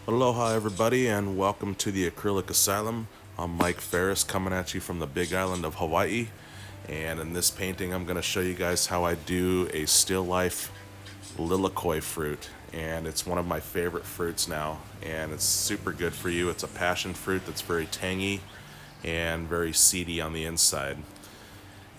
Aloha everybody and welcome to the Acrylic Asylum. I'm Mike Ferris coming at you from the big island of Hawaii, and in this painting I'm going to show you guys how I do a still life Lilikoi fruit, and it's one of my favorite fruits now, and it's super good for you. It's a passion fruit that's very tangy and very seedy on the inside.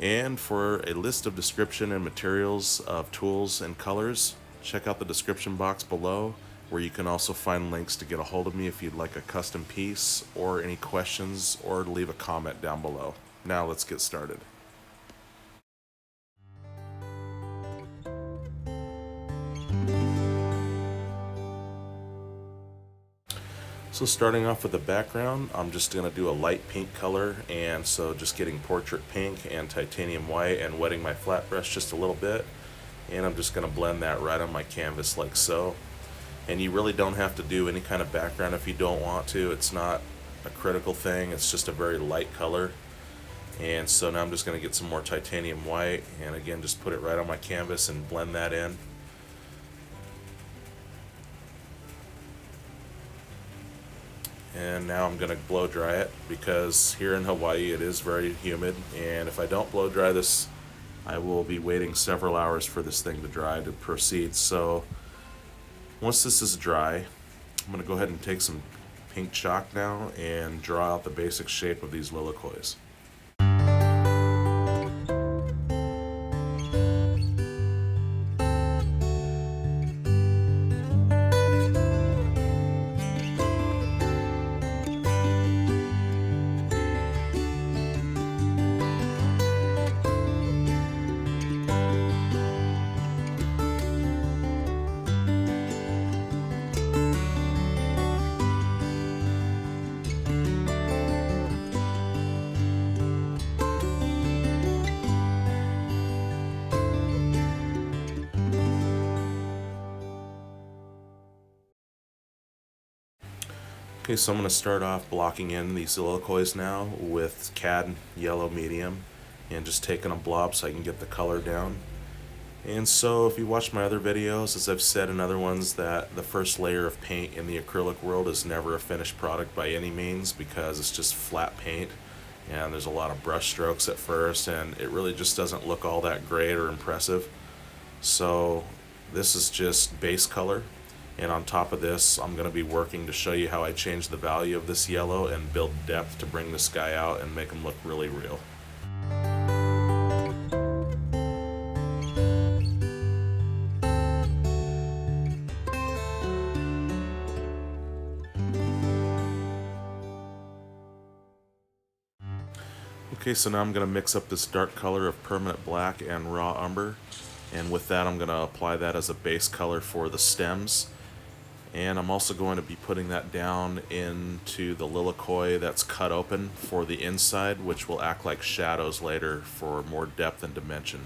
And for a list of description and materials of tools and colors, check out the description box below, where you can also find links to get a hold of me if you'd like a custom piece or any questions, or to leave a comment down below. Now let's get started. So starting off with the background, I'm just going to do a light pink color, and so just getting portrait pink and titanium white and wetting my flat brush just a little bit, and I'm just going to blend that right on my canvas like so. And you really don't have to do any kind of background if you don't want to. It's not a critical thing, it's just a very light color. And so now I'm just going to get some more titanium white, and again just put it right on my canvas and blend that in. And now I'm going to blow dry it, because here in Hawaii it is very humid, and if I don't blow dry this, I will be waiting several hours for this thing to dry to proceed. So once this is dry, I'm going to go ahead and take some pink chalk now and draw out the basic shape of these Lilikois. Okay, so I'm going to start off blocking in these Lilikois now with Cad Yellow Medium, and just taking a blob so I can get the color down. And so if you watch my other videos, as I've said in other ones, that the first layer of paint in the acrylic world is never a finished product by any means, because it's just flat paint and there's a lot of brush strokes at first, and it really just doesn't look all that great or impressive. So this is just base color. And on top of this, I'm going to be working to show you how I change the value of this yellow and build depth to bring this guy out and make him look really real. Okay, so now I'm going to mix up this dark color of permanent black and raw umber, and with that I'm going to apply that as a base color for the stems. And I'm also going to be putting that down into the Lilikoi that's cut open for the inside, which will act like shadows later for more depth and dimension.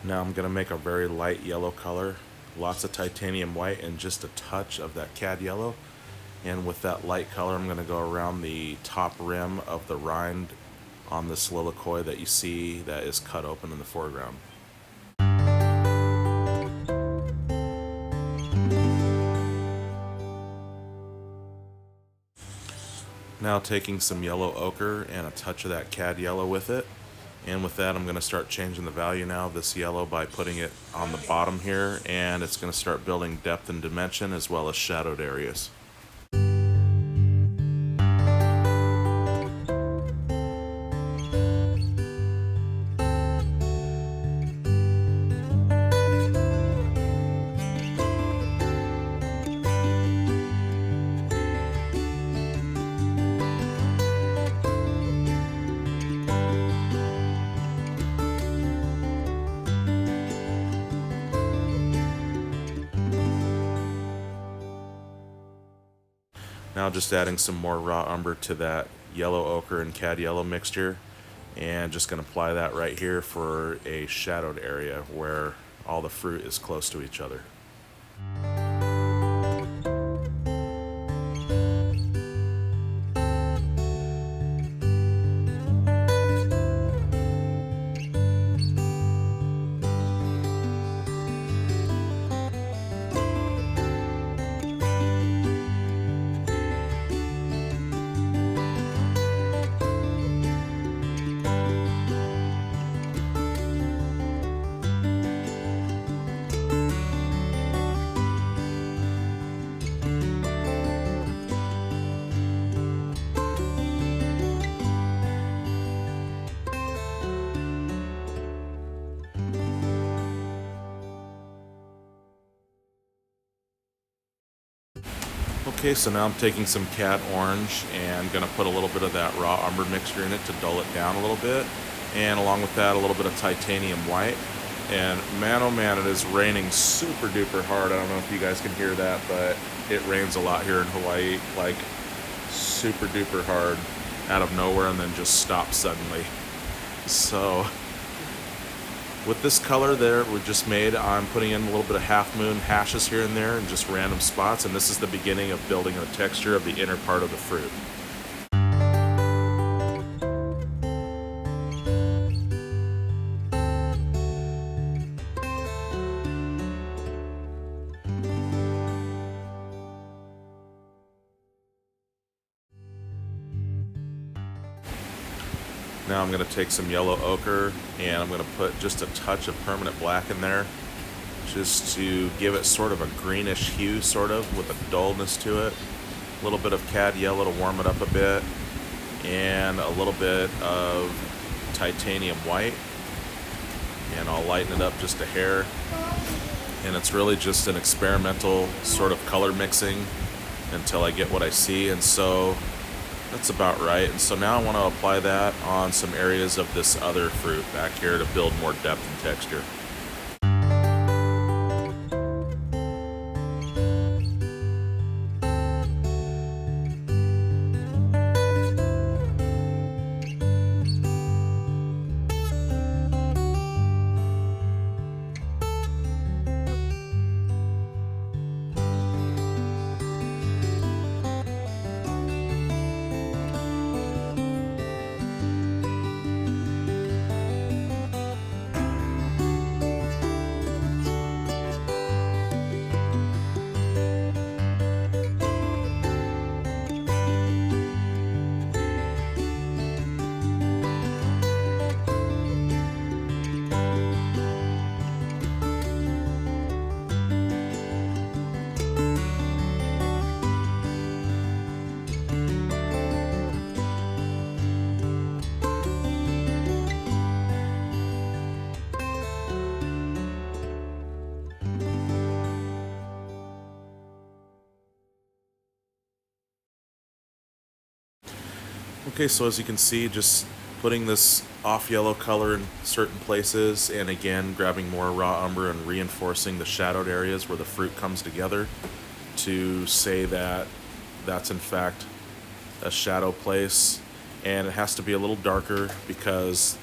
Now I'm going to make a very light yellow color, lots of titanium white and just a touch of that cad yellow. And with that light color, I'm going to go around the top rim of the rind on this Lilikoi that you see that is cut open in the foreground. Now taking some yellow ochre and a touch of that cad yellow with it. And with that, I'm going to start changing the value now of this yellow by putting it on the bottom here, and it's going to start building depth and dimension as well as shadowed areas. Now just adding some more raw umber to that yellow ochre and cad yellow mixture, and just going to apply that right here for a shadowed area where all the fruit is close to each other. Okay, so now I'm taking some cad orange and gonna put a little bit of that raw umber mixture in it to dull it down a little bit. And along with that, a little bit of titanium white. And man, oh man, it is raining super duper hard. I don't know if you guys can hear that, but it rains a lot here in Hawaii, like super duper hard out of nowhere and then just stops suddenly. So with this color there we just made, I'm putting in a little bit of half moon hashes here and there and just random spots, and this is the beginning of building the texture of the inner part of the fruit. Now I'm going to take some yellow ochre and I'm going to put just a touch of permanent black in there, just to give it sort of a greenish hue, sort of, with a dullness to it. A little bit of cad yellow to warm it up a bit, and a little bit of titanium white, and I'll lighten it up just a hair. And it's really just an experimental sort of color mixing until I get what I see, and so that's about right. And so now I want to apply that on some areas of this other fruit back here to build more depth and texture. Okay, so as you can see, just putting this off yellow color in certain places, and again grabbing more raw umber and reinforcing the shadowed areas where the fruit comes together to say that that's in fact a shadow place. And it has to be a little darker because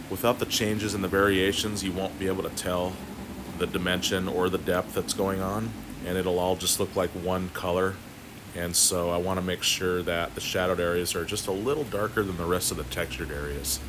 without the changes and the variations you won't be able to tell the dimension or the depth that's going on, and it'll all just look like one color. And so I want to make sure that the shadowed areas are just a little darker than the rest of the textured areas.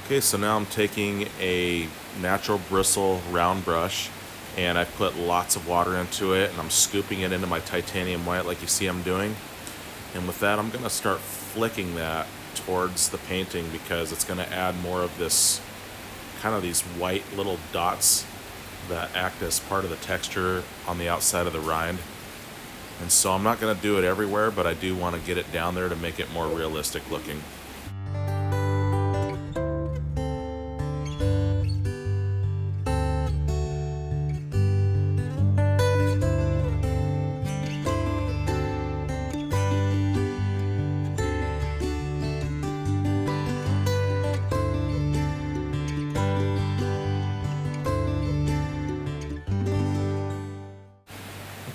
Okay, so now I'm taking a natural bristle round brush and I put lots of water into it and I'm scooping it into my titanium white like you see I'm doing. And with that I'm going to start flicking that towards the painting because it's going to add more of this, kind of these white little dots that act as part of the texture on the outside of the rind. And so I'm not going to do it everywhere, but I do want to get it down there to make it more realistic looking.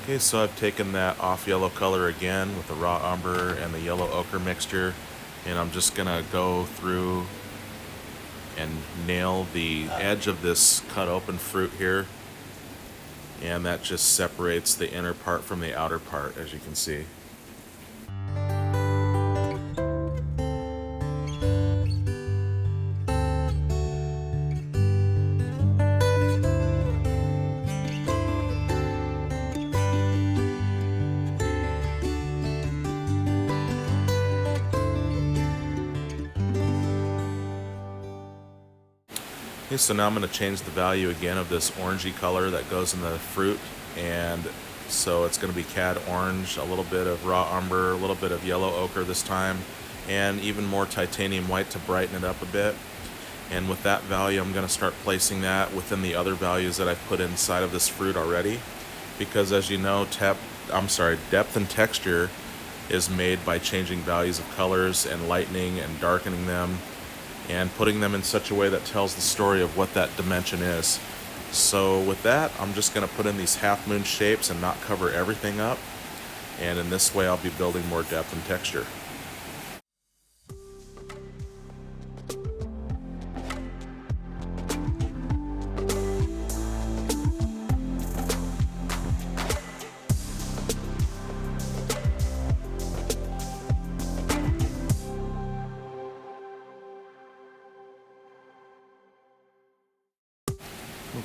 Okay, so I've taken that off yellow color again with the raw umber and the yellow ochre mixture, and I'm just gonna go through and nail the edge of this cut open fruit here, and that just separates the inner part from the outer part, as you can see. Okay, so now I'm going to change the value again of this orangey color that goes in the fruit, and so it's going to be cad orange, a little bit of raw umber, a little bit of yellow ochre this time, and even more titanium white to brighten it up a bit. And with that value, I'm going to start placing that within the other values that I've put inside of this fruit already, because as you know, depth and texture is made by changing values of colors and lightening and darkening them, and putting them in such a way that tells the story of what that dimension is. So with that, I'm just going to put in these half moon shapes and not cover everything up, and in this way I'll be building more depth and texture.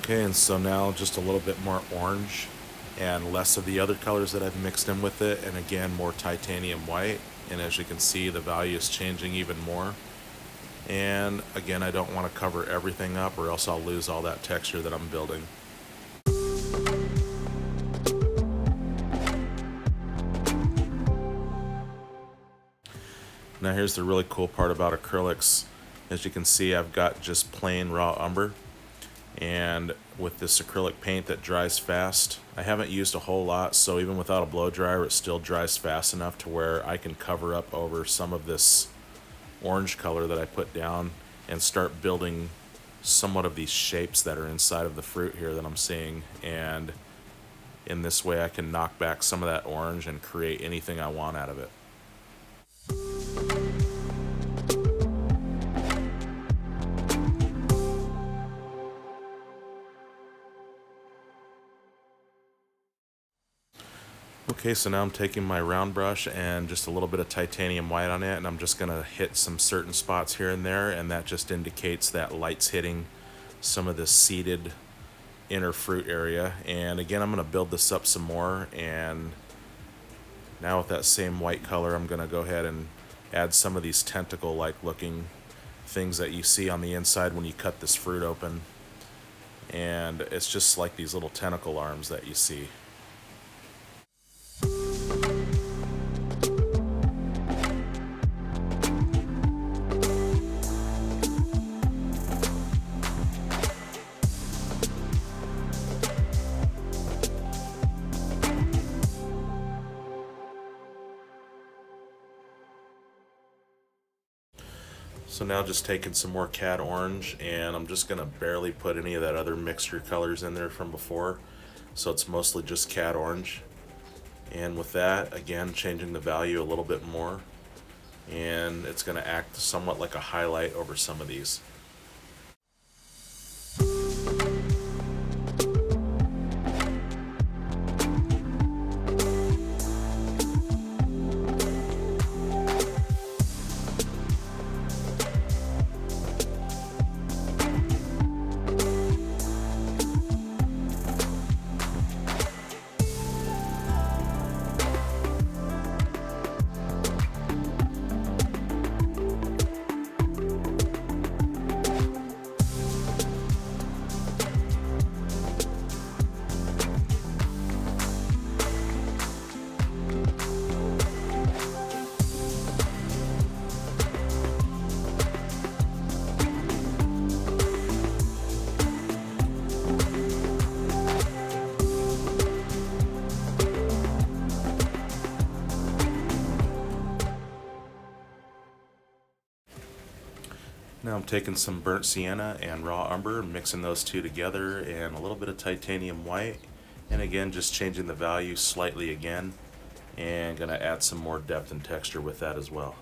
Okay, and so now just a little bit more orange and less of the other colors that I've mixed in with it, and again more titanium white, and as you can see the value is changing even more. And again, I don't want to cover everything up or else I'll lose all that texture that I'm building. Now here's the really cool part about acrylics. As you can see, I've got just plain raw umber, and with this acrylic paint that dries fast, I haven't used a whole lot, so even without a blow dryer it still dries fast enough to where I can cover up over some of this orange color that I put down and start building somewhat of these shapes that are inside of the fruit here that I'm seeing. And in this way I can knock back some of that orange and create anything I want out of it. Okay, so now I'm taking my round brush and just a little bit of titanium white on it, and I'm just going to hit some certain spots here and there, and that just indicates that light's hitting some of the seeded inner fruit area. And again, I'm going to build this up some more, and now with that same white color I'm going to go ahead and add some of these tentacle-like looking things that you see on the inside when you cut this fruit open, and it's just like these little tentacle arms that you see. So now just taking some more cad orange, and I'm just going to barely put any of that other mixture colors in there from before. So it's mostly just cad orange. And with that, again, changing the value a little bit more. And it's going to act somewhat like a highlight over some of these. Now I'm taking some burnt sienna and raw umber, mixing those two together, and a little bit of titanium white, and again just changing the value slightly again, and gonna add some more depth and texture with that as well.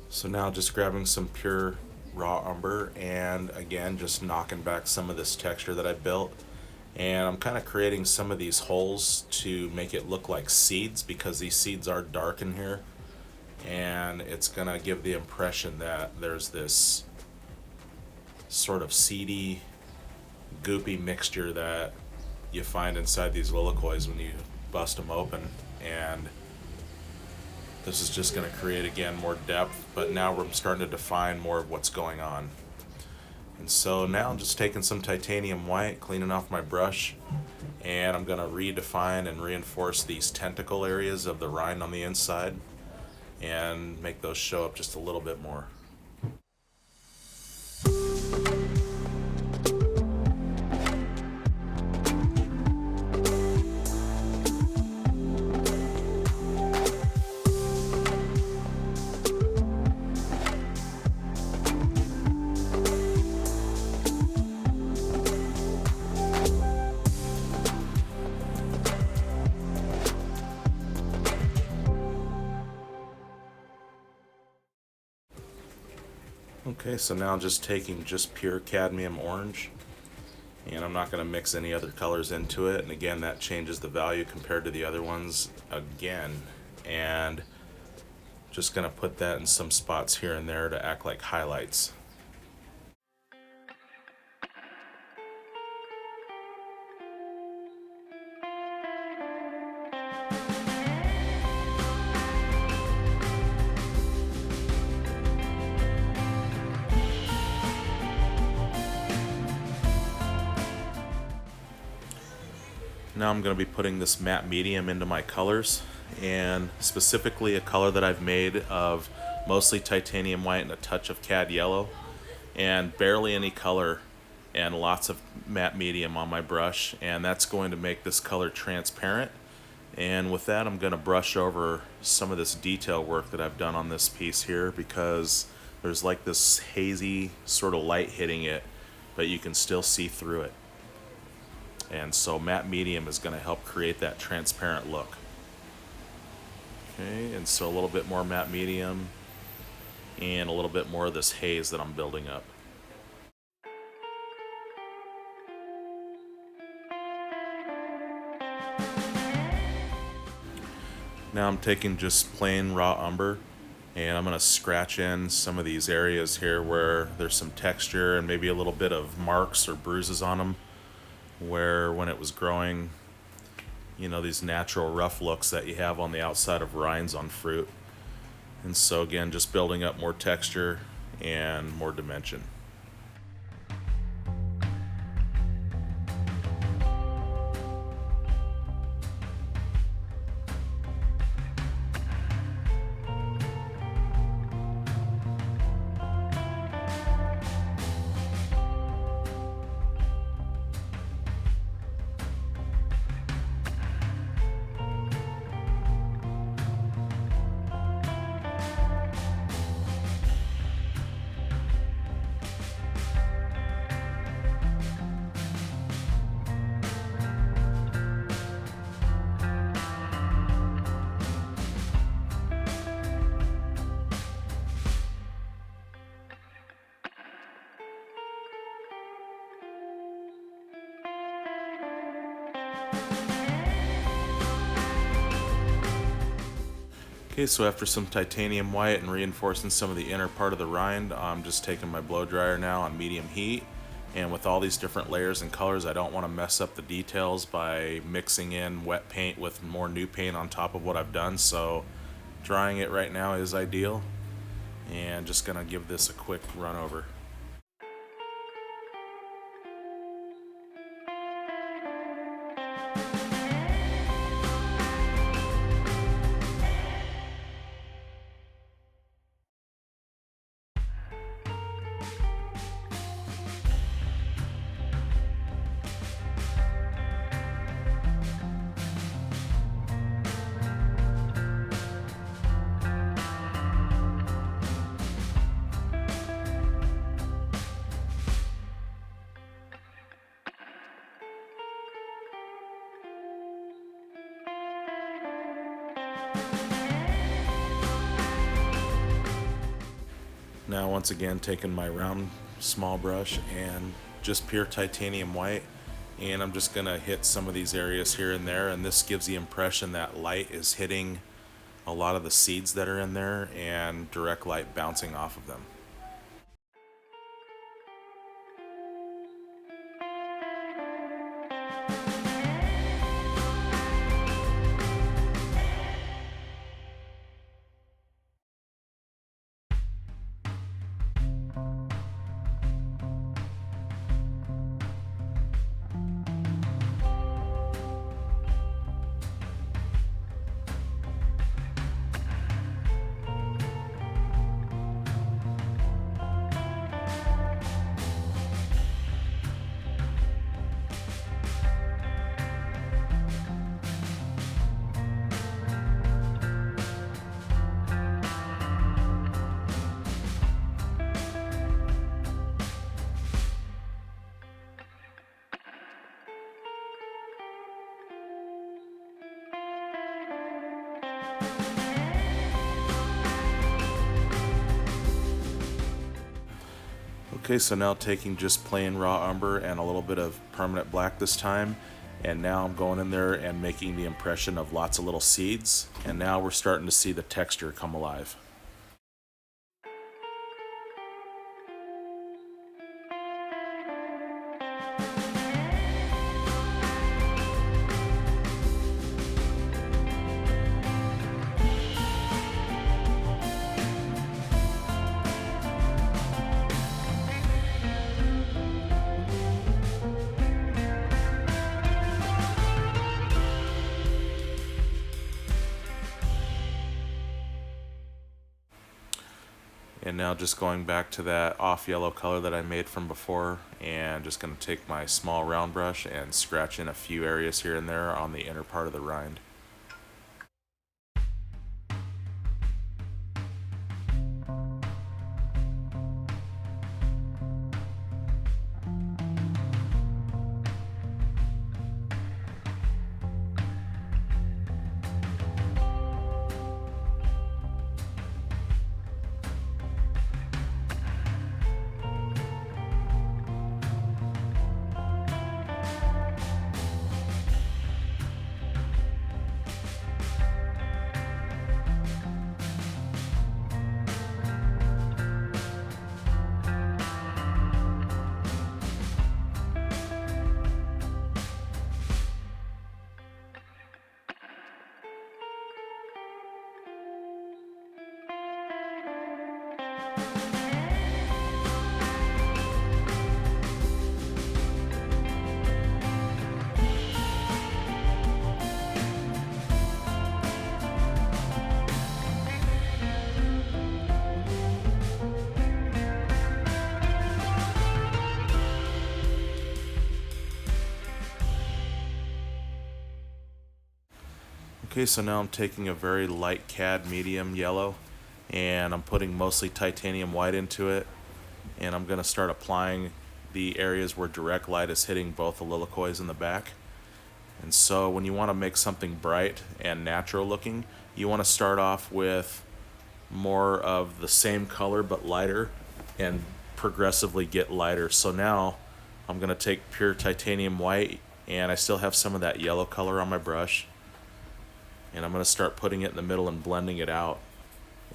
So now just grabbing some pure raw umber and again just knocking back some of this texture that I built, and I'm kind of creating some of these holes to make it look like seeds because these seeds are dark in here, and it's gonna give the impression that there's this sort of seedy goopy mixture that you find inside these Lilikois when you bust them open. And this is just going to create, again, more depth, but now we're starting to define more of what's going on. And so now I'm just taking some titanium white, cleaning off my brush, and I'm going to redefine and reinforce these tentacle areas of the rind on the inside and make those show up just a little bit more. Okay, so now I'm just taking just pure cadmium orange, and I'm not going to mix any other colors into it, and again that changes the value compared to the other ones again, and just going to put that in some spots here and there to act like highlights. Now I'm going to be putting this matte medium into my colors, and specifically a color that I've made of mostly titanium white and a touch of cad yellow, and barely any color and lots of matte medium on my brush, and that's going to make this color transparent. And with that I'm going to brush over some of this detail work that I've done on this piece here, because there's like this hazy sort of light hitting it, but you can still see through it. And so matte medium is going to help create that transparent look. Okay, and so a little bit more matte medium and a little bit more of this haze that I'm building up. Now I'm taking just plain raw umber, and I'm going to scratch in some of these areas here where there's some texture and maybe a little bit of marks or bruises on them, where when it was growing, you know, these natural rough looks that you have on the outside of rinds on fruit. And so again, just building up more texture and more dimension. Okay, so after some titanium white and reinforcing some of the inner part of the rind, I'm just taking my blow dryer now on medium heat, and with all these different layers and colors, I don't want to mess up the details by mixing in wet paint with more new paint on top of what I've done, so drying it right now is ideal, and just gonna give this a quick run over. Now once again taking my round small brush and just pure titanium white, and I'm just gonna hit some of these areas here and there, and this gives the impression that light is hitting a lot of the seeds that are in there and direct light bouncing off of them. Okay, so now taking just plain raw umber and a little bit of permanent black this time, and now I'm going in there and making the impression of lots of little seeds, and now we're starting to see the texture come alive. And now just going back to that off yellow color that I made from before, and just going to take my small round brush and scratch in a few areas here and there on the inner part of the rind. Okay, so now I'm taking a very light cad medium yellow, and I'm putting mostly titanium white into it, and I'm going to start applying the areas where direct light is hitting both the Lilikois in the back. And so when you want to make something bright and natural looking, you want to start off with more of the same color but lighter and progressively get lighter. So now I'm going to take pure titanium white, and I still have some of that yellow color on my brush, and I'm going to start putting it in the middle and blending it out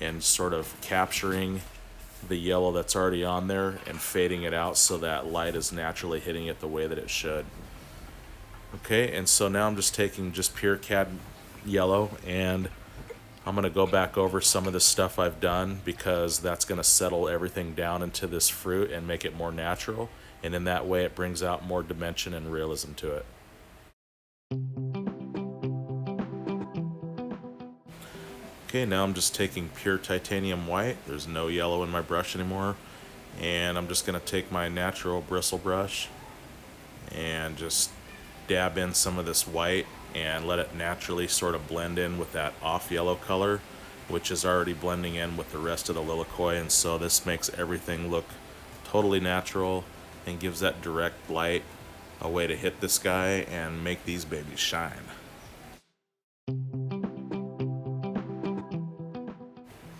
and sort of capturing the yellow that's already on there and fading it out so that light is naturally hitting it the way that it should. Okay, and so now I'm just taking just pure cad yellow, and I'm going to go back over some of the stuff I've done, because that's going to settle everything down into this fruit and make it more natural, and in that way it brings out more dimension and realism to it. Okay, now I'm just taking pure titanium white. There's no yellow in my brush anymore. And I'm just going to take my natural bristle brush and just dab in some of this white and let it naturally sort of blend in with that off yellow color, which is already blending in with the rest of the Lilikoi. And so this makes everything look totally natural and gives that direct light a way to hit this guy and make these babies shine.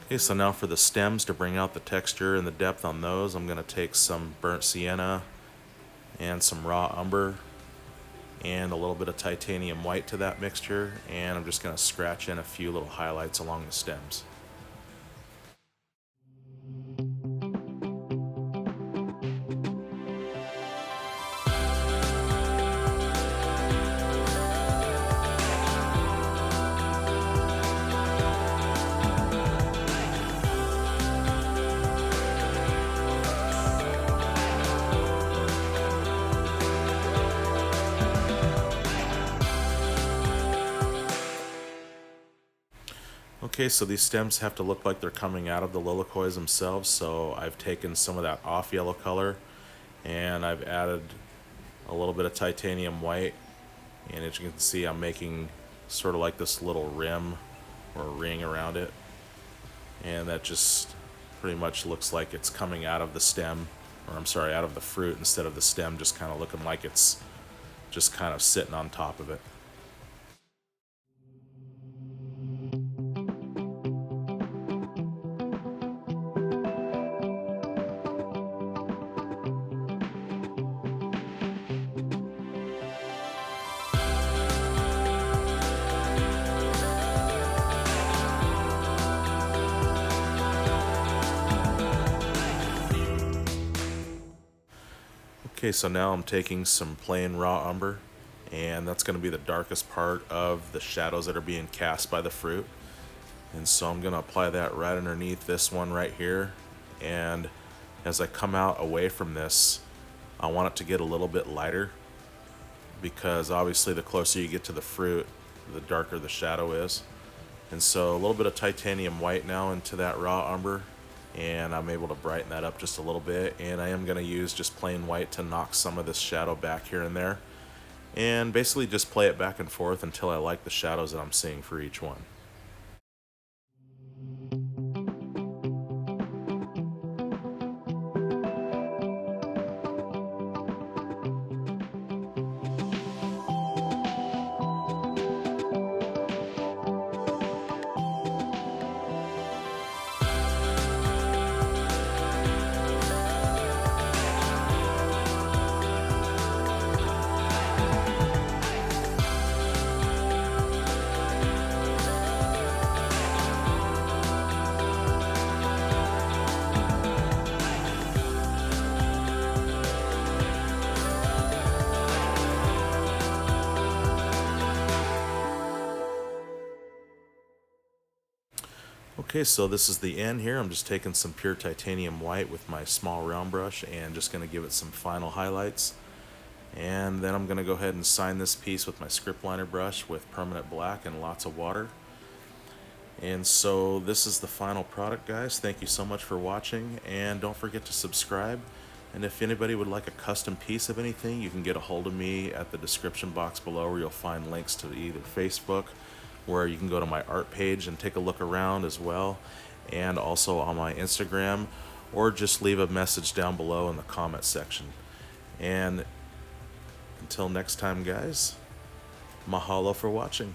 Okay, so now for the stems, to bring out the texture and the depth on those, I'm going to take some burnt sienna and some raw umber and a little bit of titanium white to that mixture, and I'm just going to scratch in a few little highlights along the stems. Okay, so these stems have to look like they're coming out of the Lilikois themselves, so I've taken some of that off yellow color and I've added a little bit of titanium white, and as you can see, I'm making sort of like this little rim or ring around it, and that just pretty much looks like it's coming out of the stem, or I'm sorry, out of the fruit, instead of the stem just kind of looking like it's just kind of sitting on top of it. Okay, so now I'm taking some plain raw umber, and that's going to be the darkest part of the shadows that are being cast by the fruit. And so I'm going to apply that right underneath this one right here. And as I come out away from this, I want it to get a little bit lighter, because obviously the closer you get to the fruit, the darker the shadow is. And so a little bit of titanium white now into that raw umber, and I'm able to brighten that up just a little bit, and I am going to use just plain white to knock some of this shadow back here and there, and basically just play it back and forth until I like the shadows that I'm seeing for each one. Okay, so this is the end here. I'm just taking some pure titanium white with my small round brush and just going to give it some final highlights. And then I'm going to go ahead and sign this piece with my script liner brush with permanent black and lots of water. And so this is the final product, guys. Thank you so much for watching, and don't forget to subscribe. And if anybody would like a custom piece of anything, you can get a hold of me at the description box below, where you'll find links to either Facebook, where you can go to my art page and take a look around as well, and also on my Instagram, or just leave a message down below in the comment section. And until next time, guys, mahalo for watching.